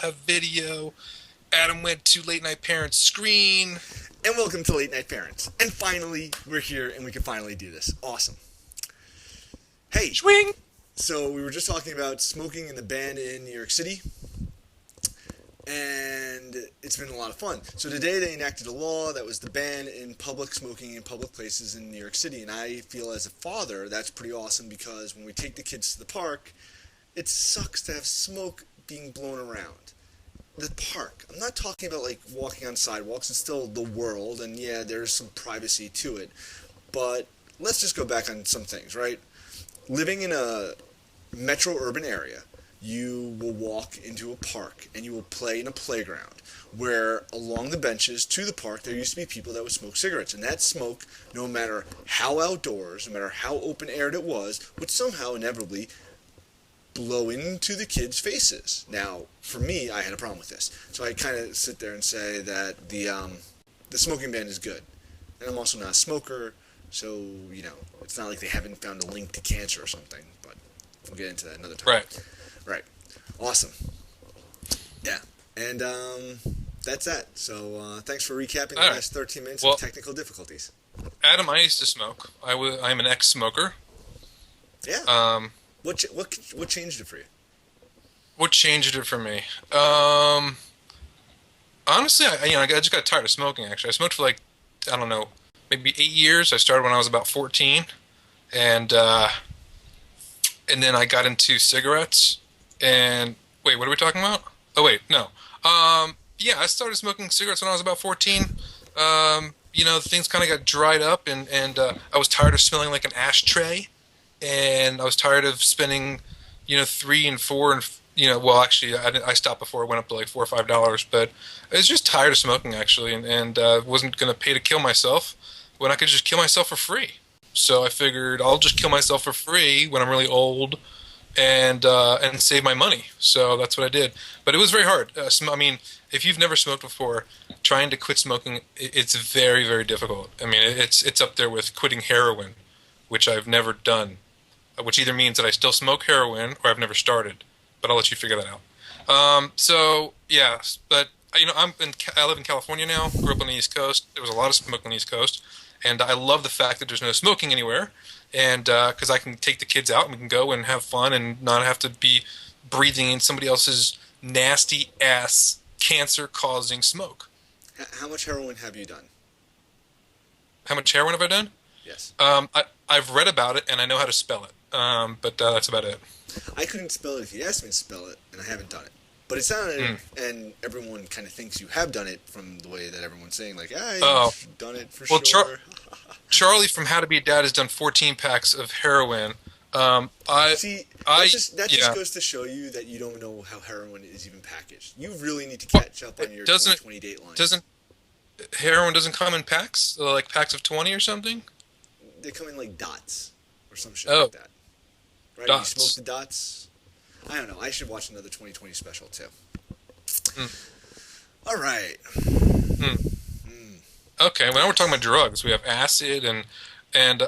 have video. Adam went to Late Night Parents Screen. And welcome to Late Night Parents. And finally, we're here and we can finally do this. Awesome. Hey, Swing! so we were just talking about smoking in the ban in New York City. And it's been a lot of fun. So today they enacted a law that was the ban in public smoking in public places in New York City. And I feel as a father, that's pretty awesome because when we take the kids to the park, it sucks to have smoke being blown around. The park. I'm not talking about like walking on sidewalks. It's still the world, and yeah, there's some privacy to it. But let's just go back on some things, right? Living in a metro urban area, you will walk into a park and you will play in a playground where along the benches to the park there used to be people that would smoke cigarettes, and that smoke, no matter how outdoors, no matter how open aired it was, would somehow inevitably blow into the kids' faces. Now, for me, I had a problem with this, so I kind of sit there and say that the smoking ban is good, and I'm also not a smoker, so it's not like they haven't found a link to cancer or something. But we'll get into that another time. Right. Awesome. Yeah. And that's that. So thanks for recapping the last 13 minutes of technical difficulties. Adam, I used to smoke. I'm an ex-smoker. Yeah. What changed it for you? What changed it for me? Honestly, I just got tired of smoking. Actually, I smoked for like, I don't know, maybe 8 years. I started when I was about 14, and then I got into cigarettes. And wait, what are we talking about? Oh wait, no. Yeah, I started smoking cigarettes when I was about 14. Things kind of got dried up, and I was tired of smelling like an ashtray, and I was tired of spending, $3 and $4 and well, actually, I stopped before it went up to like $4 or $5, but I was just tired of smoking actually, and wasn't gonna pay to kill myself when I could just kill myself for free. So I figured I'll just kill myself for free when I'm really old, and save my money. So that's what I did. But it was very hard. If you've never smoked before, trying to quit smoking, it's very, very difficult. I mean, it's up there with quitting heroin, which I've never done, which either means that I still smoke heroin or I've never started. But I'll let you figure that out. So yeah, but I live in California now. Grew up on the East Coast. There was a lot of smoking on the East Coast, and I love the fact that there's no smoking anywhere. And because I can take the kids out and we can go and have fun and not have to be breathing in somebody else's nasty ass cancer-causing smoke. How much heroin have you done? How much heroin have I done? Yes. I've read about it and I know how to spell it, but that's about it. I couldn't spell it if you asked me to spell it, and I haven't done it. But it sounded, and everyone kind of thinks you have done it from the way that everyone's saying, like, you've done it for sure. Charlie from How to Be a Dad has done 14 packs of heroin. That just goes to show you that you don't know how heroin is even packaged. You really need to catch up on your 2020 dateline. Heroin doesn't come in packs, like packs of 20 or something? They come in like dots or some shit like that. Right? Dots. You smoke the dots. I don't know. I should watch another 2020 special too. All right. Okay, well, now we're talking about drugs. We have acid, and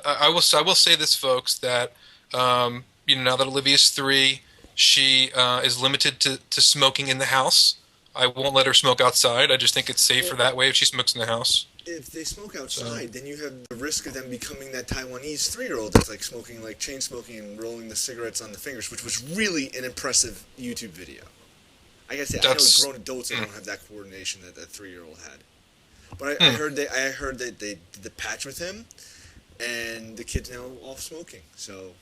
I will say this, folks, that now that Olivia's 3, she is limited to smoking in the house. I won't let her smoke outside. I just think it's safer that way if she smokes in the house. If they smoke outside, then you have the risk of them becoming that Taiwanese 3-year-old that's like smoking, like chain smoking and rolling the cigarettes on the fingers, which was really an impressive YouTube video. I gotta say, I know grown adults don't have that coordination that 3-year-old had. But I heard that they did the patch with him, and the kid's now off smoking. So.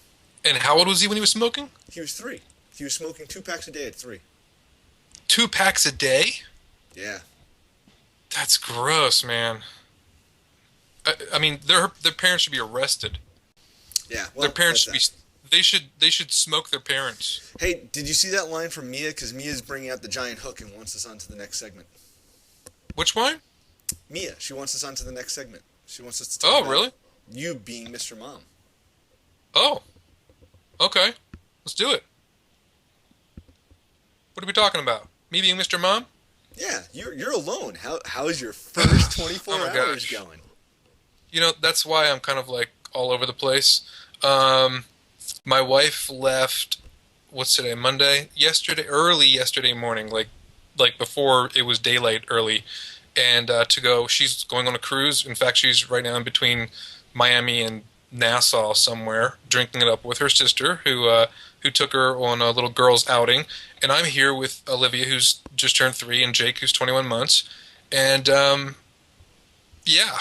And how old was he when he was smoking? He was 3. He was smoking 2 packs a day at 3. 2 packs a day? Yeah. That's gross, man. I mean, their parents should be arrested. Yeah, well, their parents should be. They should smoke their parents. Hey, did you see that line from Mia? Because Mia's bringing out the giant hook and wants us on to the next segment. Which one? Mia. She wants us on to the next segment. She wants us to talk about really? You being Mr. Mom. Oh. Okay. Let's do it. What are we talking about? Me being Mr. Mom? Yeah, you're alone. How is your first 24 hours going? That's why I'm kind of like all over the place. My wife left, what's today, Monday? Early yesterday morning, like like before it was daylight early, and to go. She's going on a cruise. In fact, she's right now in between Miami and Nassau somewhere, drinking it up with her sister, who took her on a little girls' outing. And I'm here with Olivia, who's just turned 3, and Jake, who's 21 months. And yeah,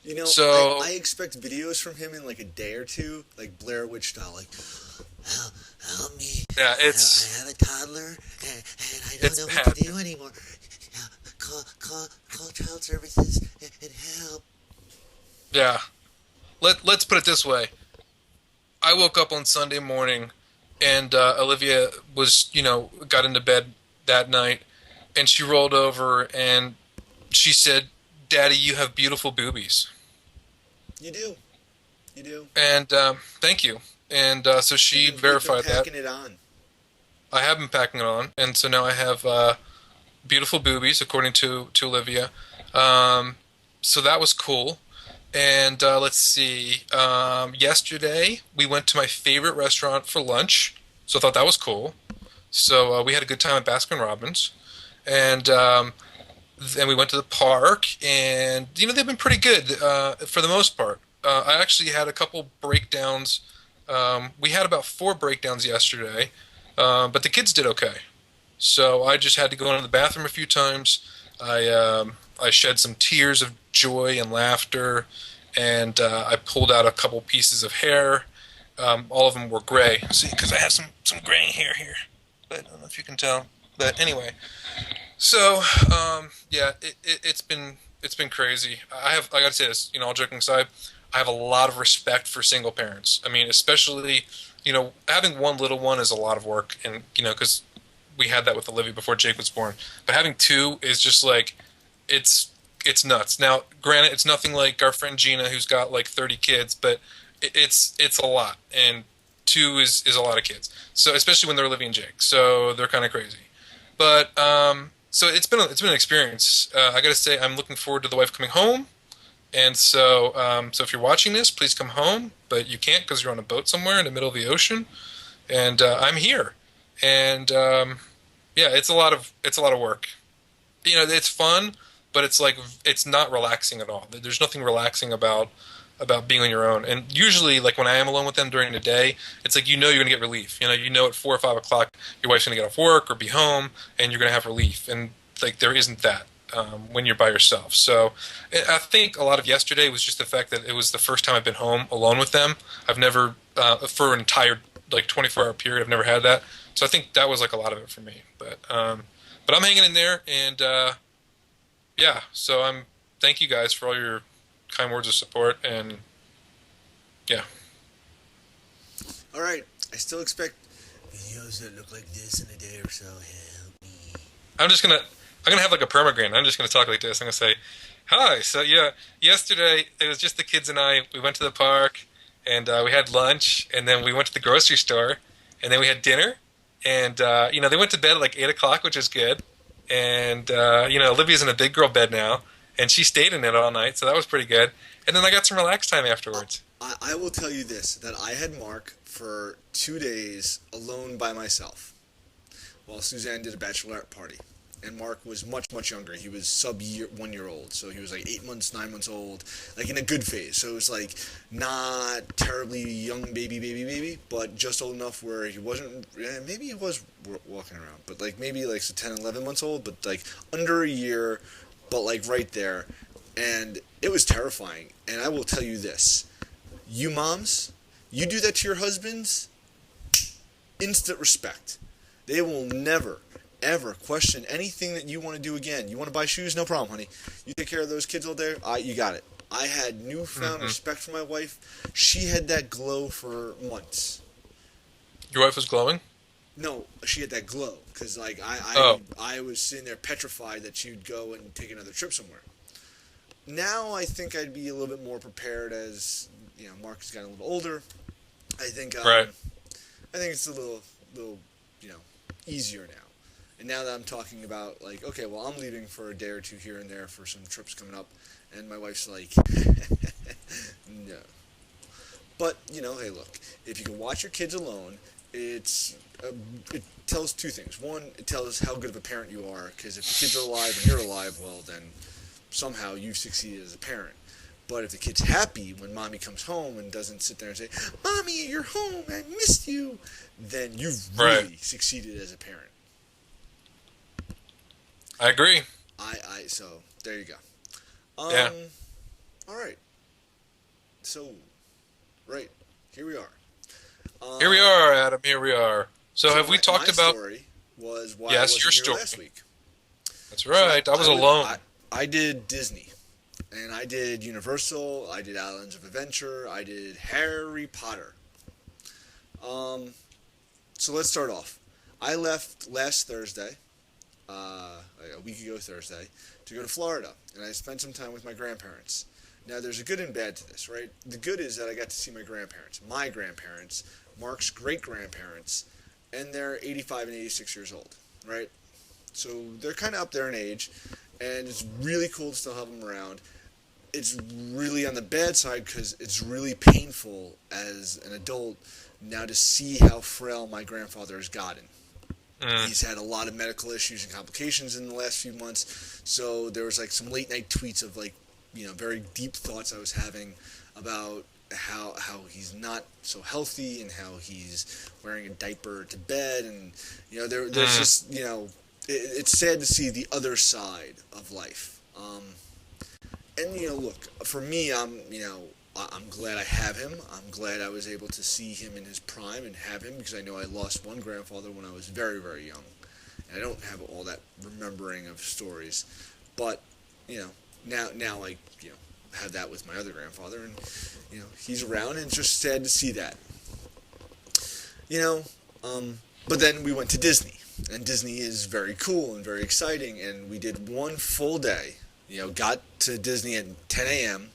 You know, so I expect videos from him in like a day or two, like Blair Witch style, like help, help me. yeah, I have a toddler and I don't it's know what bad. to do anymore. Call child services and help. Yeah. Let's put it this way. I woke up on Sunday morning, and Olivia was, got into bed that night, and she rolled over and she said, "Daddy, you have beautiful boobies." You do, you do. And thank you. And so she You've been verified that. packing it on. I have been packing it on, and so now I have beautiful boobies, according to Olivia. So that was cool. And let's see. Yesterday we went to my favorite restaurant for lunch, so I thought that was cool. So we had a good time at Baskin Robbins, and then we went to the park, and they've been pretty good for the most part. I actually had a couple breakdowns. We had about 4 breakdowns yesterday, but the kids did okay. So I just had to go into the bathroom a few times. I shed some tears of joy and laughter, and I pulled out a couple pieces of hair. All of them were gray. See, because I have some gray hair here, but I don't know if you can tell. But anyway, so yeah, it's been crazy. I gotta say this, all joking aside, I have a lot of respect for single parents. I mean, especially having one little one is a lot of work, and because we had that with Olivia before Jake was born. But having two is just like it's nuts. Now, granted, it's nothing like our friend Gina, who's got like 30 kids, but it's a lot, and two is a lot of kids. So especially when they're Olivia and Jake, so they're kind of crazy. But so it's been an experience. I got to say, I'm looking forward to the wife coming home. And so if you're watching this, please come home. But you can't because you're on a boat somewhere in the middle of the ocean. And I'm here. And yeah, it's a lot of work. It's fun, but it's like it's not relaxing at all. There's nothing relaxing about being on your own. And usually, like when I am alone with them during the day, it's like you're gonna get relief. At 4 or 5 o'clock, your wife's gonna get off work or be home, and you're gonna have relief. And like there isn't that when you're by yourself. So I think a lot of yesterday was just the fact that it was the first time I've been home alone with them. I've never for an entire like 24-hour period. I've never had that. So I think that was like a lot of it for me. But I'm hanging in there, and yeah. So thank you guys for all your kind words of support, and yeah. All right, I still expect videos that look like this in a day or so. Help me. I'm gonna have like a permagram. I'm just gonna talk like this. I'm gonna say, "Hi." So yeah, yesterday it was just the kids and I. We went to the park, and we had lunch, and then we went to the grocery store, and then we had dinner, and they went to bed at like 8 o'clock, which is good. And Olivia's in a big girl bed now, and she stayed in it all night, so that was pretty good. And then I got some relaxed time afterwards. I will tell you this, that I had Mark for 2 days alone by myself while Suzanne did a bachelorette party. And Mark was much, much younger. He was sub 1 year old. So he was like 8 months, 9 months old, like in a good phase. So it was like not terribly young baby, but just old enough where he wasn't, maybe he was walking around, but like maybe like so 10, 11 months old, but like under a year, but like right there. And it was terrifying. And I will tell you this, you moms, you do that to your husbands, instant respect. They will never, ever question anything that you want to do again. You want to buy shoes? No problem, honey. You take care of those kids all day? You got it. I had newfound respect for my wife. She had that glow for months. Your wife was glowing? No, she had that glow because like Oh. I was sitting there petrified that she'd go and take another trip somewhere. Now I think I'd be a little bit more prepared as Mark has gotten a little older. I think Right. I think it's a little easier now. And now that I'm talking about like, okay, well I'm leaving for a day or two here and there for some trips coming up, and my wife's like, no. But hey, look, if you can watch your kids alone, it's it tells two things. One, it tells how good of a parent you are, because if the kids are alive and you're alive, well, then somehow you've succeeded as a parent. But if the kid's happy when mommy comes home and doesn't sit there and say, "Mommy, you're home, I missed you," then you've Right. really succeeded as a parent. I agree. So there you go. Yeah. All right. So, right here we are. Here we are, Adam. Here we are. So have we talked my about? story was why I Yes, wasn't your here story. last week. That's So right. I was alone. I did Disney, and I did Universal. I did Islands of Adventure. I did Harry Potter. Um, so let's start off. I left last Thursday, a week ago Thursday, to go to Florida, and I spent some time with my grandparents. Now, there's a good and bad to this, right? The good is that I got to see my grandparents, Mark's great-grandparents, and they're 85 and 86 years old, right? So they're kind of up there in age, and it's really cool to still have them around. It's really on the bad side because it's really painful as an adult now to see how frail my grandfather has gotten. He's had a lot of medical issues and complications in the last few months, so there was like some late night tweets of like, very deep thoughts I was having about how he's not so healthy and how he's wearing a diaper to bed, and there's just it's sad to see the other side of life. And look, for me, I'm glad I have him. I'm glad I was able to see him in his prime and have him, because I know I lost one grandfather when I was very, very young. And I don't have all that remembering of stories. But, now I, have that with my other grandfather, and, he's around, and it's just sad to see that. But then we went to Disney, and Disney is very cool and very exciting, and we did one full day. Got to Disney at 10 a.m.,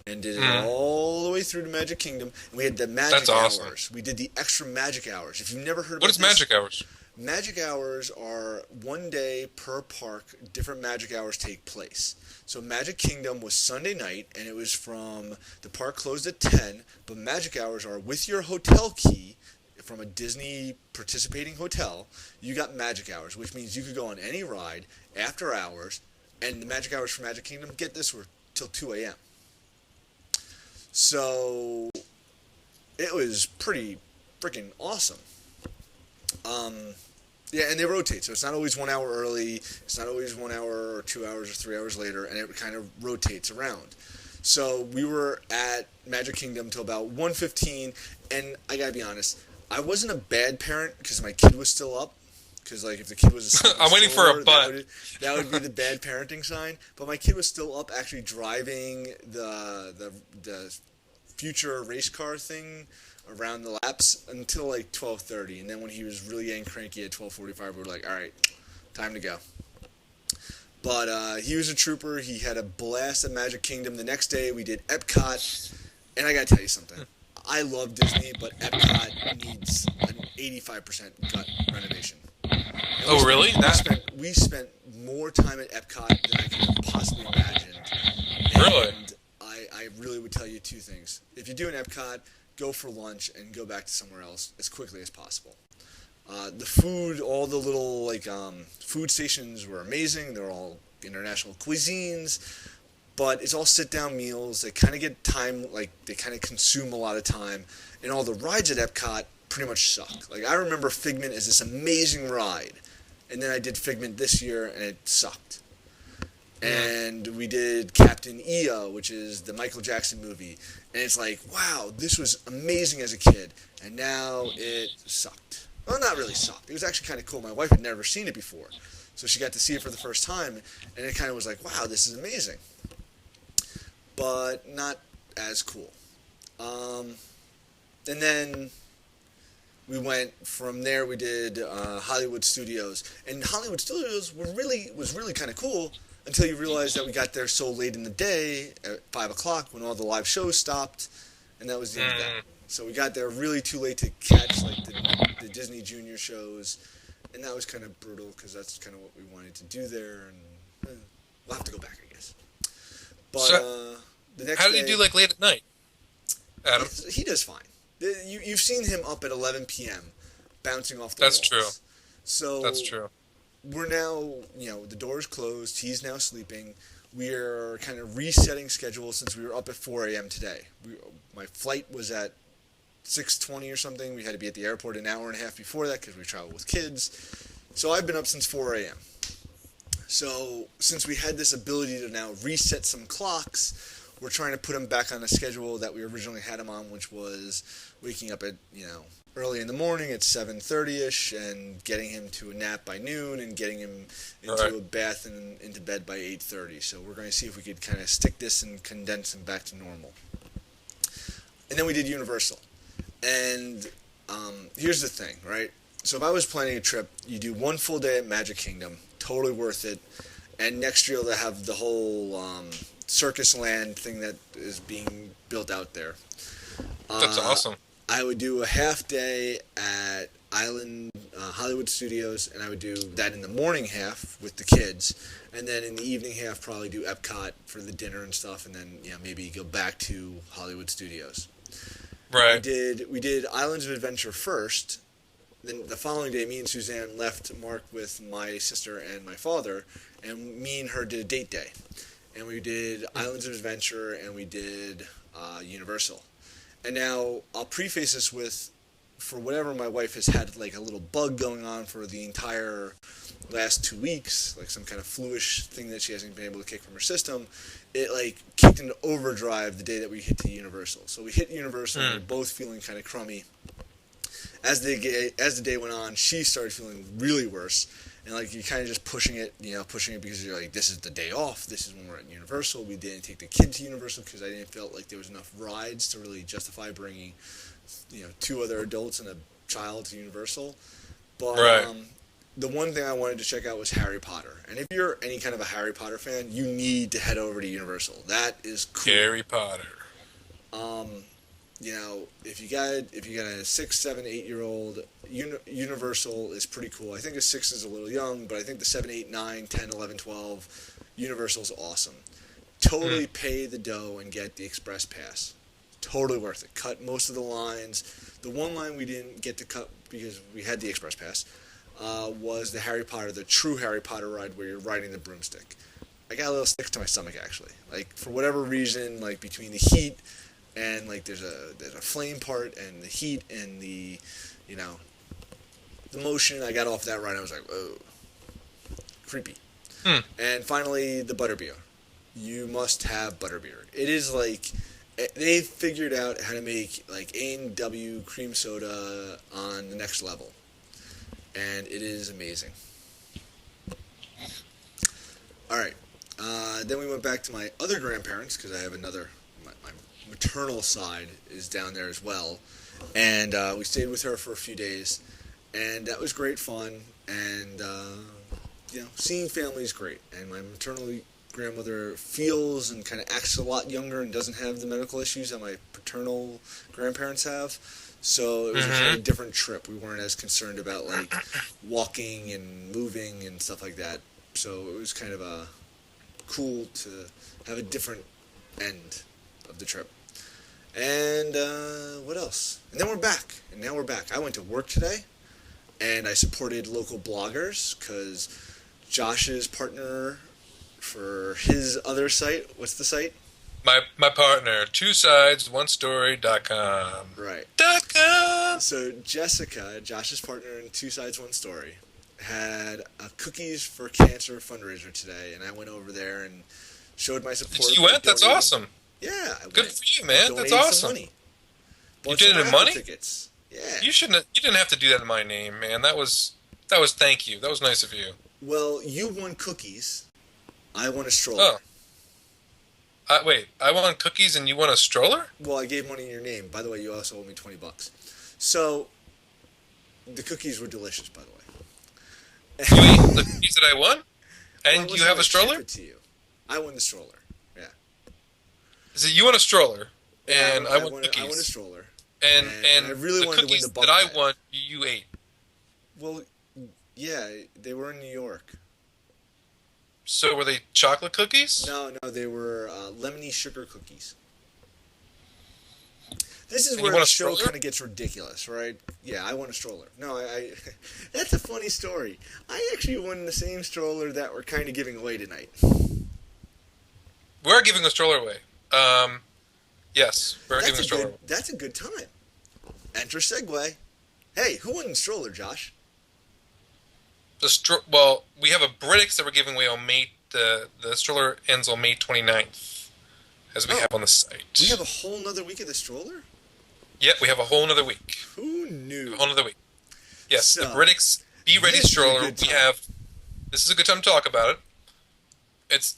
and did it all the way through to Magic Kingdom. And we had the magic awesome. hours. We did the extra magic hours. If you've never heard about What is magic hours? Magic hours are one day per park, different magic hours take place. So Magic Kingdom was Sunday night, and it was from, the park closed at 10, but magic hours are with your hotel key from a Disney participating hotel. You got magic hours, which means you could go on any ride after hours, and the magic hours for Magic Kingdom, get this, were till 2 a.m. So it was pretty freaking awesome. Yeah, and they rotate, so it's not always 1 hour early, it's not always 1 hour or 2 hours or 3 hours later, and it kind of rotates around. So we were at Magic Kingdom till about 1:15, and I gotta be honest, I wasn't a bad parent because my kid was still up. Because if the kid was asleep, I'm waiting for a but. That would be the bad parenting sign. But my kid was still up, actually driving the future race car thing around the laps until 12:30, and then when he was really getting cranky at 12:45, we were like, all right, time to go. But he was a trooper. He had a blast at Magic Kingdom. The next day we did Epcot, and I gotta tell you something. I love Disney, but Epcot needs an 85% gut renovation. Oh, really? We spent more time at Epcot than I could possibly imagine. Really? And I really would tell you two things. If you do an Epcot, go for lunch and go back to somewhere else as quickly as possible. The food, all the little food stations were amazing. They're all international cuisines, but it's all sit-down meals. They kind of get time, they kind of consume a lot of time. And all the rides at Epcot pretty much suck. I remember Figment as this amazing ride, and then I did Figment this year, and it sucked. And we did Captain EO, which is the Michael Jackson movie, and it's wow, this was amazing as a kid, and now it sucked. Well, not really sucked. It was actually kind of cool. My wife had never seen it before, so she got to see it for the first time, and it kind of was wow, this is amazing. But not as cool. And then we went from there. We did Hollywood Studios, and Hollywood Studios was really kind of cool until you realize that we got there so late in the day at 5 o'clock when all the live shows stopped, and that was the end of that. So we got there really too late to catch the Disney Junior shows, and that was kind of brutal because that's kind of what we wanted to do there, and we'll have to go back, I guess. But So, the next How did day, you do late at night, Adam? he does fine. You've seen him up at 11 p.m. bouncing off the That's walls. true. That's So true. we're now, the door's closed. He's now sleeping. We are kind of resetting schedule since we were up at 4 a.m. today. My flight was at 6:20 or something. We had to be at the airport an hour and a half before that because we travel with kids. So I've been up since 4 a.m. So since we had this ability to now reset some clocks, we're trying to put him back on a schedule that we originally had him on, which was waking up at, early in the morning at 7:30ish and getting him to a nap by noon and getting him into a bath and into bed by 8:30. So we're going to see if we could kind of stick this and condense him back to normal. And then we did Universal. And here's the thing, right? So if I was planning a trip, you do one full day at Magic Kingdom, totally worth it. And next year they'll have the whole Circus Land thing that is being built out there. That's awesome. I would do a half day at Island Hollywood Studios, and I would do that in the morning half with the kids, and then in the evening half probably do Epcot for the dinner and stuff, and then maybe go back to Hollywood Studios. Right. We did Islands of Adventure first. Then the following day, me and Suzanne left Mark with my sister and my father, and me and her did a date day. And we did Islands of Adventure, and we did Universal. And now, I'll preface this with, for whatever my wife has had like a little bug going on for the entire last 2 weeks, like some kind of fluish thing that she hasn't been able to kick from her system, it like kicked into overdrive the day that we hit to Universal. So we hit Universal, and we're both feeling kind of crummy. As the day went on, she started feeling really worse. And like you're kind of just pushing it because you're like, this is the day off. This is when we're at Universal. We didn't take the kid to Universal because I didn't feel like there was enough rides to really justify bringing, two other adults and a child to Universal. But Right. The one thing I wanted to check out was Harry Potter. And if you're any kind of a Harry Potter fan, you need to head over to Universal. That is cool. Harry Potter. If you got a 6, 7, 8-year-old, Universal is pretty cool. I think a 6 is a little young, but I think the 7, 8, 9, 10, 11, 12, Universal's awesome. Totally pay the dough and get the Express Pass. Totally worth it. Cut most of the lines. The one line we didn't get to cut because we had the Express Pass was the true Harry Potter ride where you're riding the broomstick. I got a little sick to my stomach actually. Like for whatever reason, like between the heat and like there's a flame part and the heat and the motion, I got off that ride. I was like, whoa, creepy. And finally, the butterbeer. You must have butterbeer. It is like they've figured out how to make like A&W cream soda on the next level, and it is amazing. All right. Then we went back to my other grandparents because I have my maternal side is down there as well, and we stayed with her for a few days, and that was great fun. And seeing family is great. And my maternal grandmother feels and kind of acts a lot younger and doesn't have the medical issues that my paternal grandparents have. So it was a kind of different trip. We weren't as concerned about like walking and moving and stuff like that. So it was kind of cool to have a different end of the trip. And what else? And then we're back. And now we're back. I went to work today, and I supported local bloggers because Josh's partner for his other site, what's the site? My partner, twosidesOnestory.com. Right. .com. So Jessica, Josh's partner in Two Sides One Story, had a Cookies for Cancer fundraiser today, and I went over there and showed my support. You went? That's awesome. Yeah, I Good went. for you, man. That's Donated some awesome. money. You Bought did some it in raffle money? Tickets. Yeah. You didn't have to do that in my name, man. That was thank you. That was nice of you. Well, you won cookies. I won a stroller. Oh. Wait, I won cookies and you won a stroller? Well, I gave money in your name. By the way, you also owe me $20. So, the cookies were delicious, by the way. You ate the cookies that I won? And Well, you have a I stroller? shipped it to you. I won the stroller. Yeah. So you won a stroller, and I won I won cookies. a stroller. And I really the wanted to win cookies the that bunk I bed. won, you ate. Well, yeah, they were in New York. So were they chocolate cookies? No, they were lemony sugar cookies. This is And you where want the a show stroller? kind of gets ridiculous, right? Yeah, I want a stroller. No, that's a funny story. I actually won the same stroller that we're kind of giving away tonight. We're giving the stroller away. Yes, we're giving the stroller away. That's a good time. Enter Segway. Hey, who won the stroller, Josh? Well, we have a Britics that we're giving away on May. The stroller ends on May 29th, as we have on the site. We have a whole nother week of the stroller? Yeah, we have a whole nother week. Who knew? A whole nother week. Yes, So, the Britics Be Ready this is a stroller. good We time. have. This is a good time to talk about it.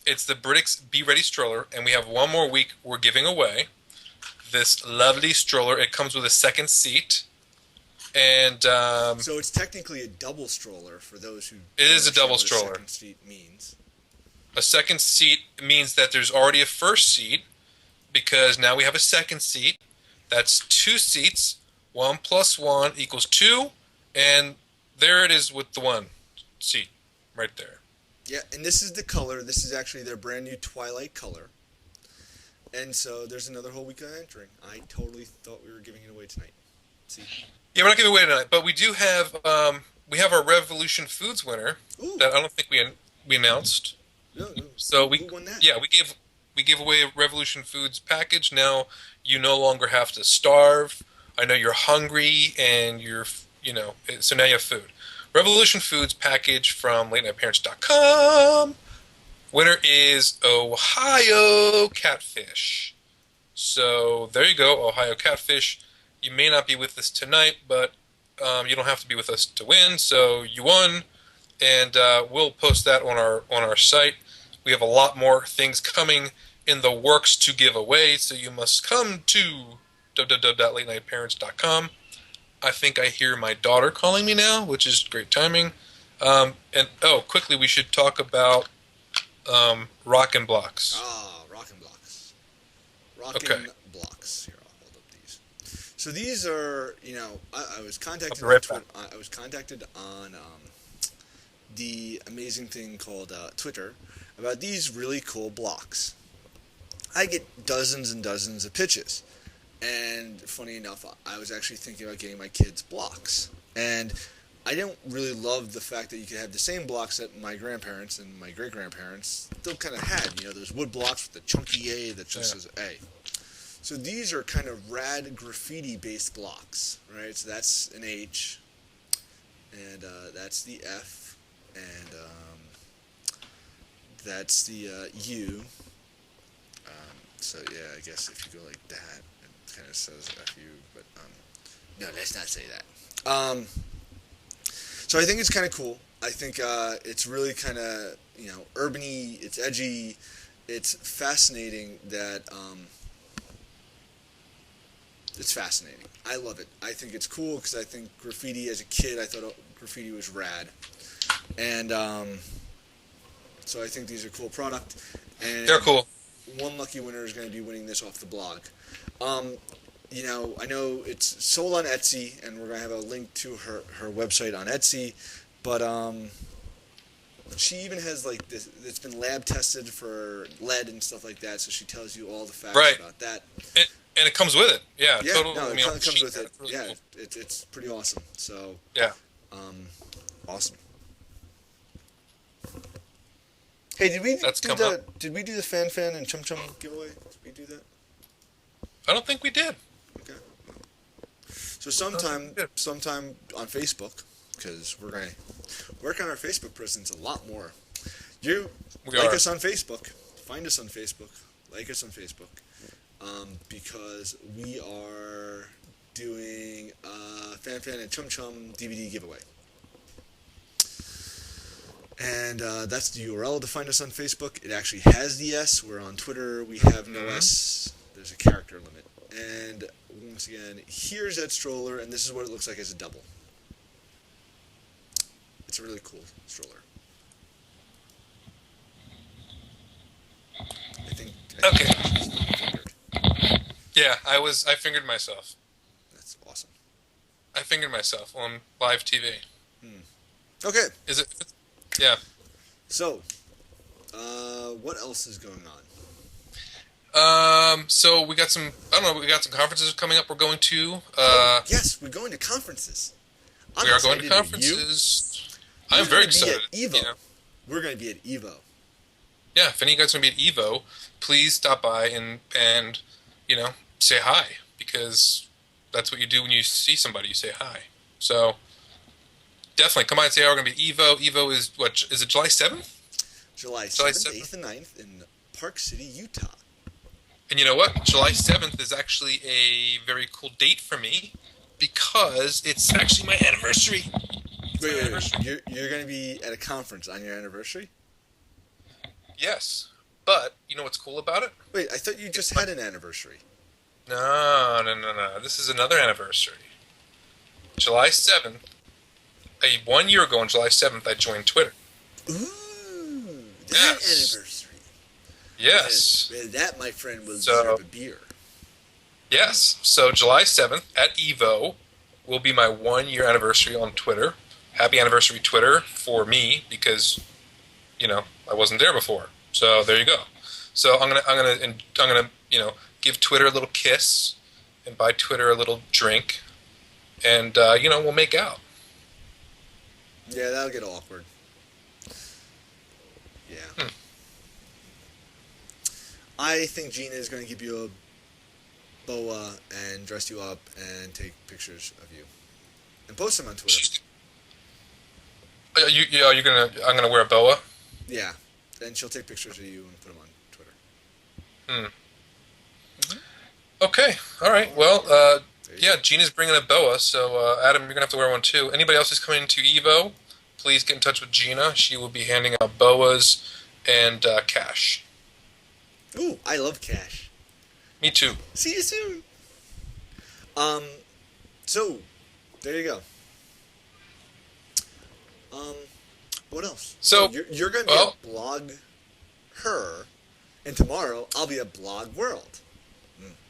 It's the Britics Be Ready stroller, and we have one more week. We're giving away this lovely stroller. It comes with a second seat, and So it's technically a double stroller for those who. It is a don't double understand what stroller. Second seat means. a second seat means that there's already a first seat, because now we have a second seat. That's 2 seats. 1 plus 1 equals 2, and there it is with the 1 seat right there. Yeah, and this is the color. This is actually their brand new Twilight color. And so there's another whole week of entering. I totally thought we were giving it away tonight. See? Yeah, we're not giving away tonight, but we do have our Revolution Foods winner Ooh. that I don't think we announced. No. So Who won that? we gave away a Revolution Foods package. Now you no longer have to starve. I know you're hungry and so now you have food. Revolution Foods package from LateNightParents.com. Winner is Ohio Catfish. So there you go, Ohio Catfish. You may not be with us tonight, but you don't have to be with us to win. So you won, and we'll post that on our site. We have a lot more things coming in the works to give away, so you must come to www.latenightparents.com. I think I hear my daughter calling me now, which is great timing. Quickly, we should talk about Rockin' Blocks. Rockin' Blocks. Okay. Blocks. Here, I'll hold up these. So these are, I was contacted. I'll be right back. I was contacted on the amazing thing called Twitter about these really cool blocks. I get dozens and dozens of pitches. And funny enough, I was actually thinking about getting my kids blocks. And I don't really love the fact that you could have the same blocks that my grandparents and my great-grandparents still kind of had. Those wood blocks with the chunky A that just says A. So these are kind of rad graffiti-based blocks, right? So that's an H, and that's the F, and that's the U. So yeah, I guess if you go like that, it kind of says FU, but no, let's not say that. So I think it's kind of cool. I think it's really kind of, urban-y, it's edgy, it's fascinating that, it's fascinating. I love it. I think it's cool because I think graffiti, as a kid, I thought graffiti was rad. And so I think these are a cool product. And They're cool. one lucky winner is going to be winning this off the blog. I know it's sold on Etsy, and we're going to have a link to her website on Etsy, but she even has like this. It's been lab tested for lead and stuff like that, so she tells you all the facts about that. And it comes with it. Yeah, Yeah, totally. no, it comes with it. It's really Yeah, cool. it's pretty awesome. So Yeah. awesome. Hey, did we That's do come the up. did we do the Fan and Chum Chum giveaway? Did we do that? I don't think we did. Okay. So sometime on Facebook, because we're going to work on our Facebook presence a lot more. You We like are. us on Facebook. Find us on Facebook. Like us on Facebook. Because we are doing a Fan and Chum Chum DVD giveaway. And that's the URL to find us on Facebook. It actually has the S. We're on Twitter. We have no S. There's a character limit. And once again, here's that stroller, and this is what it looks like as a double. It's a really cool stroller. I think Okay. fingered. Yeah, I fingered myself. That's awesome. I fingered myself on live TV. Okay, Is it? Yeah. so what else is going So we got some. I don't know. We got some conferences coming up. We're going to. Oh, yes, we're going to conferences. I'm We are going to excited. Are you? conferences. I'm We're very going to be excited. at Evo. You know, We're going to be at Evo. yeah. If any of you guys are gonna be at Evo, please stop by and say hi because that's what you do when you see somebody. You say hi. So definitely come by and say, "Oh, we're gonna be at Evo." Evo is what? Is it July 7th? July July 7th, 7th. 8th, and 9th in Park City, Utah. And you know what? July 7th is actually a very cool date for me because it's actually my anniversary. It's my Wait. anniversary. You're going to be at a conference on your anniversary? Yes. But you know what's cool about it? Wait, I thought you just had an anniversary. No. This is another anniversary. July 7th, 1 year ago on July 7th, I joined Twitter. Ooh, that Yes. anniversary. Yes. That, my friend, will So- deserve a beer. Yes. So July 7th at Evo will be my 1 year anniversary on Twitter. Happy anniversary, Twitter, for me because I wasn't there before. So there you go. So I'm gonna give Twitter a little kiss and buy Twitter a little drink, and we'll make out. Yeah, that'll get awkward. Yeah. I think Gina is going to give you a boa and dress you up and take pictures of you and post them on Twitter. I'm gonna wear a boa. Yeah, and she'll take pictures of you and put them on Twitter. Okay. All right. Well, There you yeah, Gina's bringing a boa, so Adam, you're gonna have to wear one too. Anybody else who's coming to Evo, please get in touch with Gina. She will be handing out boas and cash. go. Ooh, I love cash. Me too. See you soon. So there you go. What else? So, Oh, you're going to be well- a blog her, and tomorrow I'll be a blog world.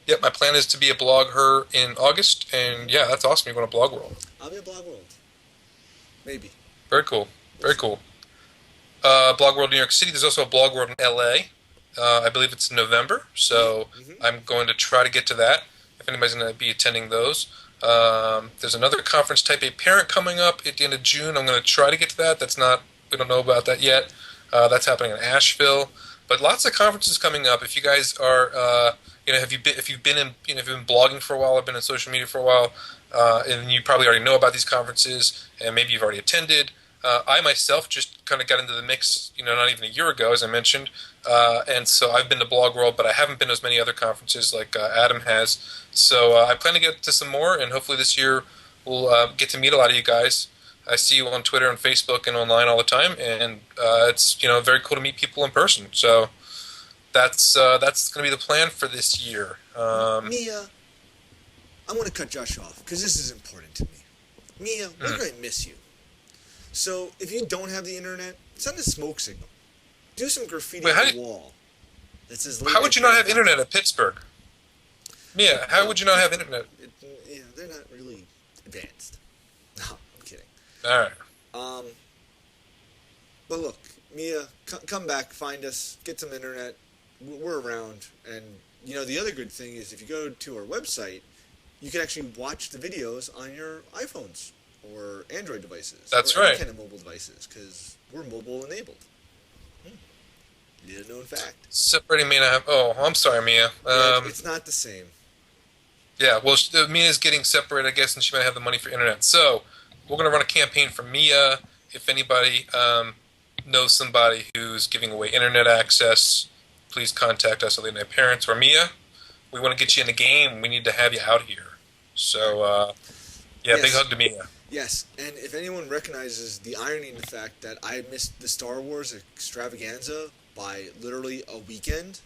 Yep, my plan is to be a blog her in August, and yeah, that's awesome. You're going to Blog World. I'll be a blog world. Maybe. Very cool. Very cool. Blog World New York City. There's also a Blog World in LA. I believe it's in November, so I'm going to try to get to that if anybody's going to be attending those. There's another conference, Type A Parent, coming up at the end of June. I'm going to try to get to that. We don't know about that yet. That's happening in Asheville. But lots of conferences coming up. If you guys are, if you've been blogging for a while, or been in social media for a while, and you probably already know about these conferences, and maybe you've already attended. I myself just kind of got into the mix, not even a year ago, as I mentioned, and so I've been to Blog World, but I haven't been to as many other conferences like Adam has. So I plan to get to some more, and hopefully this year we'll get to meet a lot of you guys. I see you on Twitter and Facebook and online all the time, and it's very cool to meet people in person. So that's going to be the plan for this year. Mia, I want to cut Josh off because this is important to me. Mia, we're going to miss you. So if you don't have the internet, send a smoke signal. Do some graffiti Wait, on the wall that says. How would you not have internet at Pittsburgh? Mia, how would you not have internet? They're not really advanced. No, I'm kidding. All right. But look, Mia, come back, find us, get some internet. We're around, and the other good thing is if you go to our website, you can actually watch the videos on your iPhones or Android devices. That's or any right. kind of mobile devices, because we're mobile enabled. Little known fact. Separating Mia and I have. Oh, I'm sorry, Mia. It's not the same. Yeah, well, Mia's getting separated, I guess, and she might have the money for internet. So we're going to run a campaign for Mia. If anybody knows somebody who's giving away internet access, please contact us, Late Night Parents or Mia. We want to get you in the game. We need to have you out here. So, Yes. big hug to Mia. Yes, and if anyone recognizes the irony in the fact that I missed the Star Wars extravaganza by literally a weekend,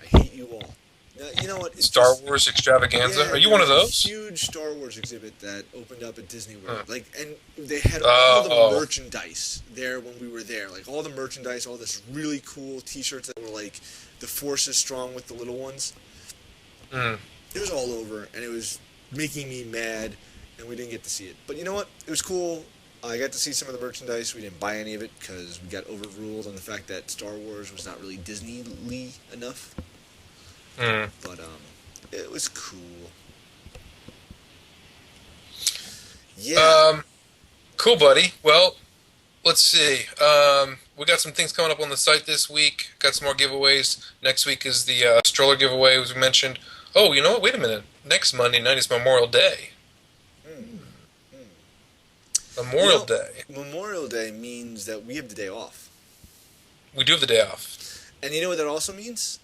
I hate you all. Now, you know what? It's Star just- Wars extravaganza. Yeah, Are you one of there was those? a huge Star Wars exhibit that opened up at Disney World. And they had all Oh. the merchandise there when we were there. Like all the merchandise, all this really cool T-shirts that were like, "The Force is strong with the little ones." Mm. It was all over, and it was making me mad, and we didn't get to see it. But you know what? It was cool. I got to see some of the merchandise. We didn't buy any of it because we got overruled on the fact that Star Wars was not really Disney-ly enough. Mm. But it was cool. Yeah. Cool, buddy. Well, let's see. We got some things coming up on the site this week. Got some more giveaways. Next week is the stroller giveaway, as we mentioned. Oh, you know what? Wait a minute. Next Monday night is Memorial Day. Mm. Memorial Day. Memorial Day means that we have the day off. We do have the day off. And you know what that also means?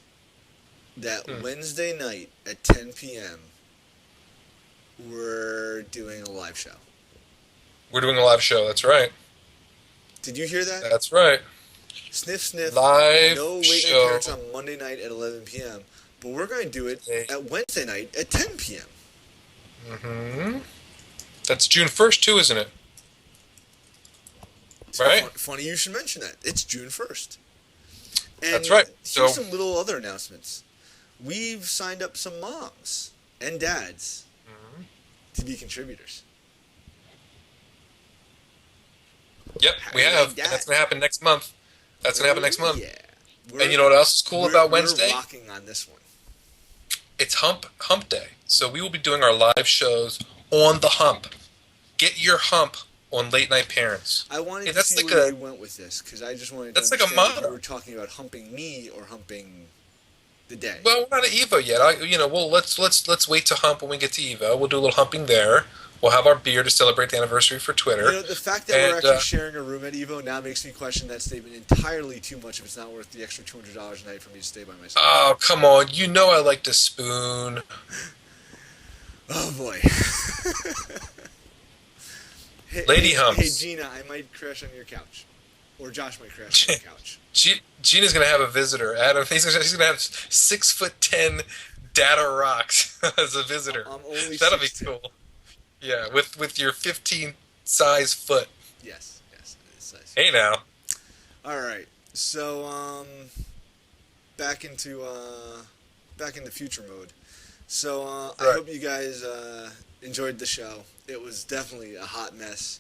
That Wednesday night at 10 p.m. we're doing a live show. We're doing a live show. That's right. Did you hear that? That's right. Sniff, sniff. Live no late show. night parents on Monday night at 11 p.m. But we're going to do it at Wednesday night at 10 p.m. Mm-hmm. That's June 1st, too, isn't it? Right? Funny you should mention that. It's June 1st. And that's right. Here's some little other announcements. We've signed up some moms and dads to be contributors. Yep, we have. And that's going to happen next month. That's going to happen next month. Yeah. And you know what else is cool about Wednesday? We're rocking on this one. It's Hump Day. So we will be doing our live shows on the hump. Get your hump on Late Night Parents. I wanted to that's see like where you went with this, because I just wanted to that's like a understand if motto. you were talking about humping me or humping the day. Well, we're not at Evo yet. Let's wait to hump when we get to Evo. We'll do a little humping there. We'll have our beer to celebrate the anniversary for Twitter. You know, the fact that we're actually sharing a room at Evo now makes me question that statement entirely too much if it's not worth the extra $200 a night for me to stay by myself. Oh, come on. You know I like to spoon. Oh, boy. Lady humps. Hey, Gina, I might crash on your couch. Or Josh might crash on your couch. Gina's going to have a visitor. Adam, he's going to have 6'10" Data Rocks as a visitor. I'm only That'll 6'2". be cool. Yeah, with your 15 size foot. Yes, it is size. Hey now. All right, so back into future mode. So Right. I hope you guys enjoyed the show. It was definitely a hot mess.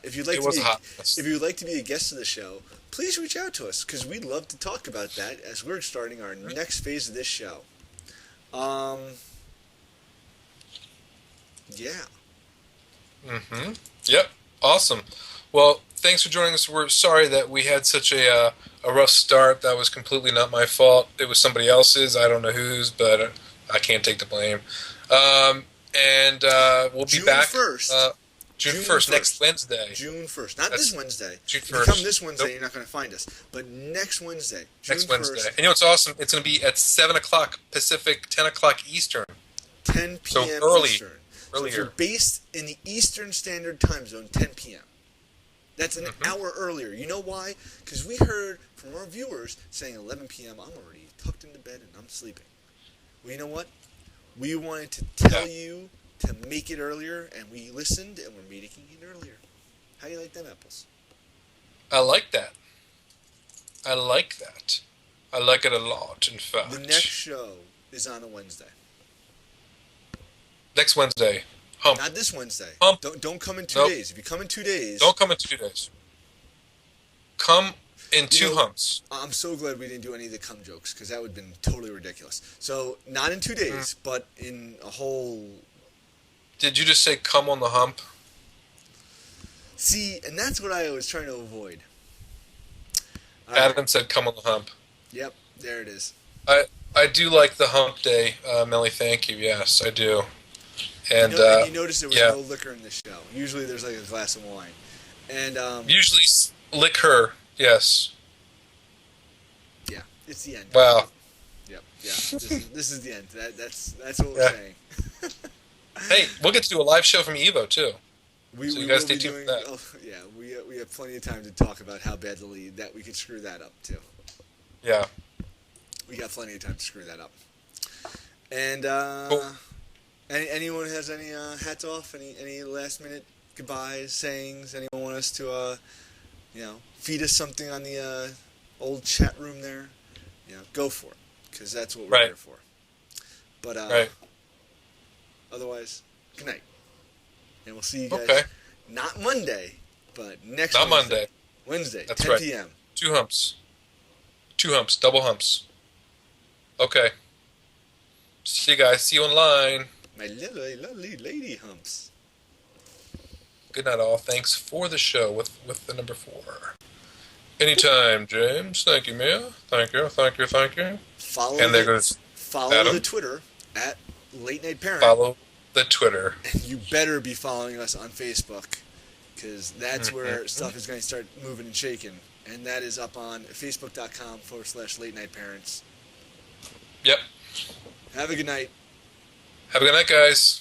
If you'd like to be a guest of the show, please reach out to us because we'd love to talk about that as we're starting our next phase of this show. Yeah. Mm-hmm. Yep. Awesome. Well, thanks for joining us. We're sorry that we had such a rough start. That was completely not my fault. It was somebody else's. I don't know whose, but I can't take the blame. And we'll be back. June 1st, next Wednesday. June 1st. Not this Wednesday. June 1st. If you come this Wednesday, Nope. you're not going to find us. But next Wednesday. Next Wednesday. And you know what's awesome? It's going to be at 7 o'clock Pacific, 10 o'clock Eastern. 10 p.m. So early. Eastern. So if Earlier. you're based in the Eastern Standard Time Zone, 10 p.m. That's an hour earlier. You know why? Because we heard from our viewers saying 11 p.m. I'm already tucked into bed and I'm sleeping. Well, you know what? We wanted to tell you to make it earlier, and we listened, and we're making it earlier. How do you like them apples? I like that. I like that. I like it a lot, in fact. The next show is on a Wednesday. Next Wednesday. Hump. Not this Wednesday. Hump. Don't come in 2 Nope. days. If you come in 2 days... Don't come in 2 days. Come in two humps. I'm so glad we didn't do any of the cum jokes, because that would have been totally ridiculous. So, not in 2 days, but in a whole... Did you just say come on the hump? See, and that's what I was trying to avoid. Adam said come on the hump. Yep, there it is. I do like the hump day, Melly. Thank you. Yes, I do. And you notice there was no liquor in this show. Usually there's like a glass of wine. And usually liquor. Yes. Yeah, it's the end. Wow. Yep. Yeah. This is the end. That's what we're saying. Hey, we'll get to do a live show from Evo too. So you guys stay tuned for that. Oh, yeah, we have plenty of time to talk about how badly that we could screw that up too. Yeah. We got plenty of time to screw that up. And Cool. anyone has any hats off? Any last minute goodbyes, sayings? Anyone want us to feed us something on the old chat room there? Go for it, because that's what we're here for. But otherwise, good night. And we'll see you guys not Monday, but next Monday. Wednesday, That's 10 right. p.m. 2 humps. 2 humps, double humps. Okay. See you guys. See you online. My little lovely lady humps. Good night, all. Thanks for the show with the number 4. Anytime, James. Thank you, Mia. Thank you, thank you, thank you. And there goes Follow Adam. the Twitter at Late Night Parent. Follow the Twitter. And you better be following us on Facebook, because that's where stuff is going to start moving and shaking. And that is up on facebook.com/Late Night Parents. Yep. Have a good night. Have a good night, guys.